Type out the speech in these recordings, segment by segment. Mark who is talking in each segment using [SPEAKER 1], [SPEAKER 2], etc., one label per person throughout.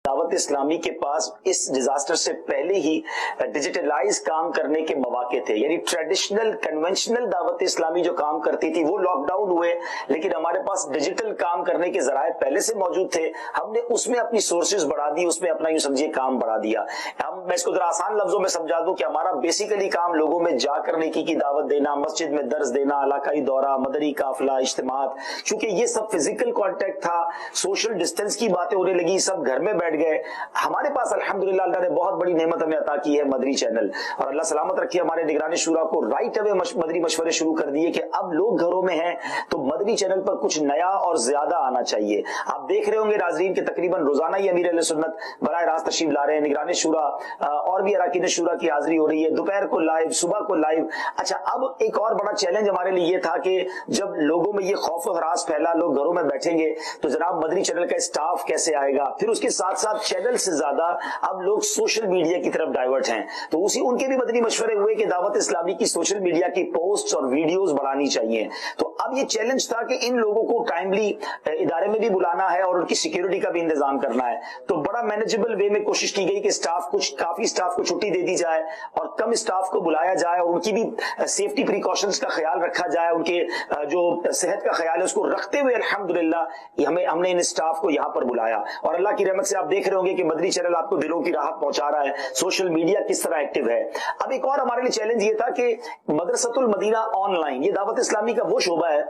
[SPEAKER 1] दावत इस्लामी के पास इस डिजास्टर से पहले ही डिजिटलाइज काम करने के मौके थे, यानी ट्रेडिशनल कन्वेंशनल दावत इस्लामी जो काम करती थी वो लॉकडाउन हुए, लेकिन हमारे पास डिजिटल काम करने के जराए पहले से मौजूद थे। हमने उसमें अपनी सोर्सेज बढ़ा दी, उसमें अपना यूं समझिए काम बढ़ा दिया। मैं इसको जरा आसान लफ्जों में समझा दूं कि हमारा बेसिकली काम लोगों में जाकर नेकी की दावत देना, मस्जिद में दर्ज देना, इलाकाई दौरा, मदरी काफिला, इज्तिमात, क्योंकि ये सब फिजिकल कॉन्टेक्ट था, सोशल डिस्टेंस की बातें होने लगी, सब घर में बैठ गए। हमारे पास अल्हम्दुलिल्लाह अल्लाह ने बहुत बड़ी नेमत हमें अता की है मदरी चैनल, और अल्लाह सलामत रखे हमारे निगरानी शुरा को राइट अवे मदरी मशवरे शुरू कर दिए कि अब लोग घरों में हैं तो मदरी चैनल पर कुछ नया और ज्यादा आना चाहिए। आप देख रहे होंगे नाज़रीन के तकरीबन रोजाना ही अमीर अहले सुन्नत बराह रास्त तशरीफ ला रहे हैं, निगरानी शुरा और भी अरकान शुरा की हाजिरी हो रही है, दोपहर को लाइव, सुबह को लाइव। अच्छा, अब एक और बड़ा चैलेंज हमारे लिए ये था कि जब लोगों में ये खौफ और हरास फैला, लोग घरों में बैठेंगे तो जनाब मदरी चैनल का स्टाफ कैसे आएगा। फिर उसके साथ साथ चैनल से ज्यादा अब लोग सोशल मीडिया की तरफ डाइवर्ट हैं, तो उनके भी मदनी मशवरे हुए कि दावत इस्लामी की सोशल मीडिया की पोस्ट और वीडियोस बढ़ानी चाहिए। तो अब ये चैलेंज था कि इन लोगों को टाइमली इदारे में भी बुलाना है और उनकी सिक्योरिटी का भी इंतजाम करना है। तो बड़ा मैनेजेबल वे में कोशिश की गई कि काफी स्टाफ को छुट्टी दे दी जाए और कम स्टाफ को बुलाया जाए और उनकी भी सेफ्टी प्रिकॉशंस का ख्याल रखा जाए, उनके जो सेहत का ख्याल है उसको रखते हुए अल्हम्दुलिल्लाह हमने इन स्टाफ को यहाँ पर बुलाया। और अल्लाह की रहमत से आप देख रहे होंगे कि मदनी चैनल आपको दिलों की राहत पहुंचा रहा है, सोशल मीडिया किस तरह एक्टिव है। अब एक और हमारे लिए चैलेंज ये था कि मदरसतुल मदीना ऑनलाइन, ये दावत इस्लामी का वो शोबा है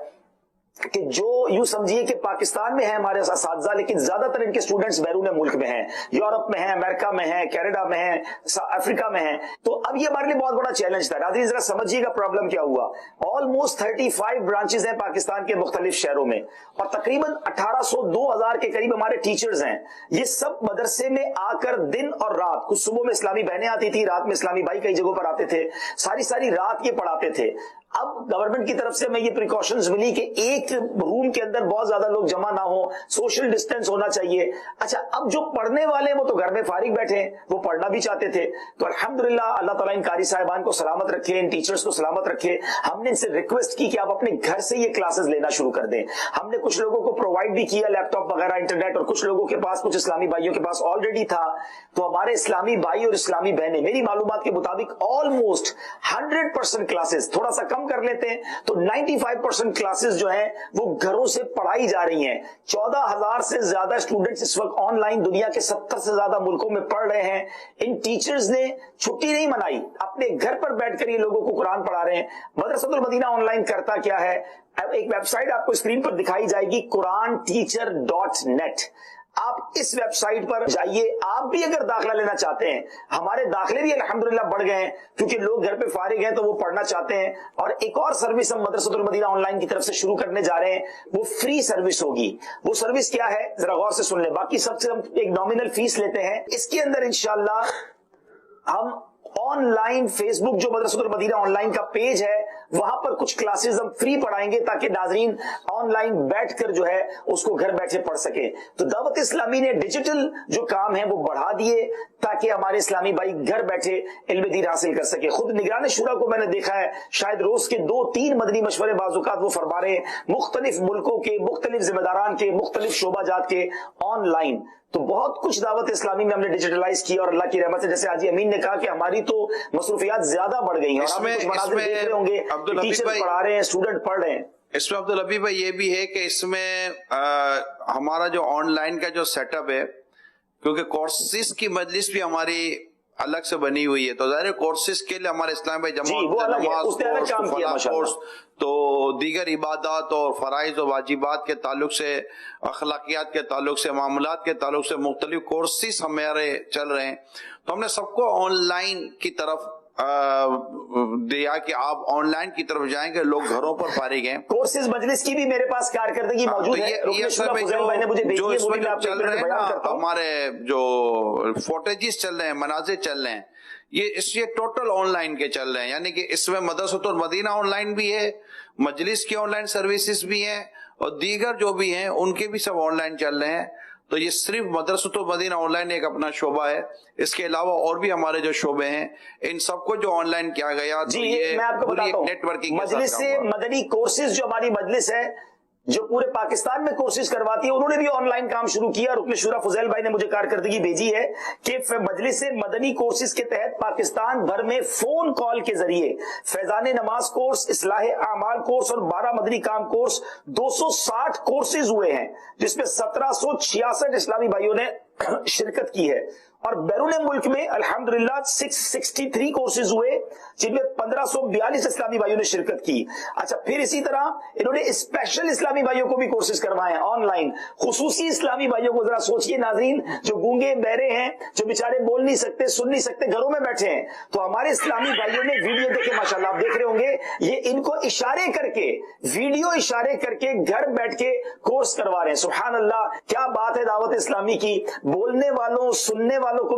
[SPEAKER 1] कि जो यूं समझिए कि पाकिस्तान में है हमारे असातिज़ा, लेकिन ज्यादातर इनके स्टूडेंट्स बैरून मुल्क में हैं, यूरोप में हैं, अमेरिका में हैं, कनाडा में हैं, अफ्रीका में हैं। तो अब ये हमारे लिए बहुत बड़ा चैलेंज था। नाज़रीन जरा समझिएगा प्रॉब्लम क्या हुआ। ऑलमोस्ट 35 ब्रांचेस हैं पाकिस्तान के मुख्तलिफ शहरों में और तकरीबन 1800-2000 के करीब हमारे टीचर्स हैं। ये सब मदरसे में आकर दिन और रात, कुछ सुबह में इस्लामी बहनें आती थी, रात में इस्लामी भाई कई जगहों पर आते थे, सारी रात ये पढ़ाते थे। अब गवर्नमेंट की तरफ से हमें ये प्रिकॉशंस मिली कि एक रूम के अंदर बहुत ज्यादा लोग जमा ना हो, सोशल डिस्टेंस होना चाहिए। अच्छा, अब जो पढ़ने वाले वो तो घर में फारिग बैठे हैं, वो पढ़ना भी चाहते थे। तो अल्हम्दुलिल्लाह अल्लाह ताला इन कारी साहिबान को सलामत रखे, इन टीचर्स को सलामत रखे। हमने इनसे रिक्वेस्ट की कि आप अपने घर से ये क्लासेस लेना शुरू कर दें। हमने कुछ लोगों को प्रोवाइड भी किया लैपटॉप वगैरह, इंटरनेट, और कुछ लोगों के पास, कुछ इस्लामी भाइयों के पास ऑलरेडी था। तो हमारे इस्लामी भाई और इस्लामी बहनें मेरी मालूमात के मुताबिक ऑलमोस्ट 100% क्लासेस, थोड़ा सा कर लेते हैं तो 95% क्लासेस जो हैं वो घरों से पढ़ाई जा रही हैं। 14,000 से ज्यादा स्टूडेंट्स इस वक्त ऑनलाइन दुनिया के 70 से ज्यादा मुल्कों में पढ़ रहे हैं। इन टीचर्स ने छुट्टी नहीं मनाई, अपने घर पर बैठकर ये लोगों को कुरान पढ़ा रहे हैं। मदरसतुल मदीना ऑनलाइन करता क्या है, एक वेबसाइट आपको स्क्रीन पर दिखाई जाएगी, quranteacher.net। आप इस वेबसाइट पर जाइए, आप भी अगर दाखिला लेना चाहते हैं। हमारे दाखिले भी अल्हम्दुलिल्लाह बढ़ गए हैं क्योंकि लोग घर पे फारिग हैं तो वो पढ़ना चाहते हैं। और एक और सर्विस हम मदरसतुल मदीना ऑनलाइन की तरफ से शुरू करने जा रहे हैं, वो फ्री सर्विस होगी। वो सर्विस क्या है जरा गौर से सुन ले, बाकी सबसे हम एक नॉमिनल फीस लेते हैं। इसके अंदर इंशाअल्लाह हम ऑनलाइन फेसबुक जो मदरसतुल मदीना ऑनलाइन का पेज है वहां पर कुछ क्लासेस हम फ्री पढ़ाएंगे ताकि नाजरीन ऑनलाइन बैठकर जो है उसको घर बैठे पढ़ सके। तो दावत इस्लामी ने डिजिटल जो काम है वो बढ़ा दिए ताकि हमारे इस्लामी भाई घर बैठे इल्म दीन हासिल कर सके। खुद निगरान शुरा को मैंने देखा है, शायद रोज के 2-3 मदनी मशवरे बाजुकात वो फरमा रहे हैं, मुख्तलिफ मुल्कों के, मुख्तलिफ जिम्मेदारान के, मुख्तलिफ शोबाजात के ऑनलाइन। तो बहुत कुछ दावत इस्लामी में हमने डिजिटलाइज किया और अल्लाह की रहमत से जैसे हाजी अमीन ने कहा कि हमारी तो मसरूफियात ज्यादा बढ़ गई हैं। और आप कुछ मनाज़िर देख रहे होंगे, टीचर पढ़ा रहे हैं, स्टूडेंट पढ़ रहे हैं।
[SPEAKER 2] इसमें अब्दुल हबीब भाई ये भी है कि इसमें हमारा जो ऑनलाइन का जो सेटअप है, क्योंकि कोर्सेज की मजलिस भी हमारी अलग से बनी हुई है, तो ज़ाहिर कोर्सेज के लिए हमारे इस्लाम भाई जमात कोर्स, तो दीगर इबादत और फराइज और वाजिबात के ताल्लुक से, अखलाकियात के ताल्लुक से, मामलात के ताल्लुक से मुख्तलिफ कोर्सेज हमारे चल रहे हैं। तो हमने सबको ऑनलाइन की तरफ दिया कि आप ऑनलाइन की तरफ जाएंगे, लोग घरों पर फारिग हैं।
[SPEAKER 1] कोर्सेज मजलिस की भी मेरे पास कारकर्दगी मौजूद है,
[SPEAKER 2] ये सब जो इसमें चल रहे हैं ना, हमारे जो फोटेजेस चल रहे हैं, मनाजिर चल रहे हैं, ये टोटल ऑनलाइन के चल रहे हैं। यानी कि इसमें मदरसतुल मदीना ऑनलाइन भी है, मजलिस की ऑनलाइन सर्विसेज भी हैं और दीगर जो भी हैं उनके भी सब ऑनलाइन चल रहे हैं। तो ये सिर्फ मदरसतुल मदीना ऑनलाइन एक अपना शोबा है, इसके अलावा और भी हमारे जो शोबे हैं इन सबको जो ऑनलाइन किया गया।
[SPEAKER 1] जी, तो ये मैं आपको बताता हूं,
[SPEAKER 2] नेटवर्किंग
[SPEAKER 1] मजलिस से मदनी कोर्सेज जो हमारी मजलिस है جو پورے پاکستان میں کورسز کرواتی ہے، انہوں نے بھی آن لائن کام شروع کیا. رکن شورا فضیل بھائی نے مجھے کارکردگی بھیجی ہے کہ مجلس مدنی کورسز کے تحت پاکستان بھر میں فون کال کے ذریعے فیضان نماز کورس، اصلاح اعمال کورس اور 12 مدنی کام کورس 260 کورسز ہوئے ہیں، جس میں 1766 اسلامی بھائیوں نے شرکت کی ہے. اور بیرون ملک میں الحمدللہ 663 کورسز ہوئے، جن میں 1542 اسلامی بھائیوں نے شرکت کی. اچھا، پھر اسی طرح انہوں نے اسپیشل اسلامی بھائیوں کو بھی کورسز کروائے ہیں آن لائن. خصوصی اسلامی بھائیوں کو ذرا سوچئے ناظرین، جو گونگے بہرے ہیں، جو بیچارے بول نہیں سکتے، سن نہیں سکتے، گھروں میں بیٹھے ہیں، تو ہمارے اسلامی بھائیوں نے ویڈیو دیکھے، ماشاءاللہ آپ دیکھ رہے ہوں گے، یہ ان کو اشارے کر کے، ویڈیو اشارے کر کے گھر بیٹھ کے کورس کروا رہے ہیں. سبحان اللہ، کیا بات ہے دعوت اسلامی کی. بولنے والوں، سننے والوں کو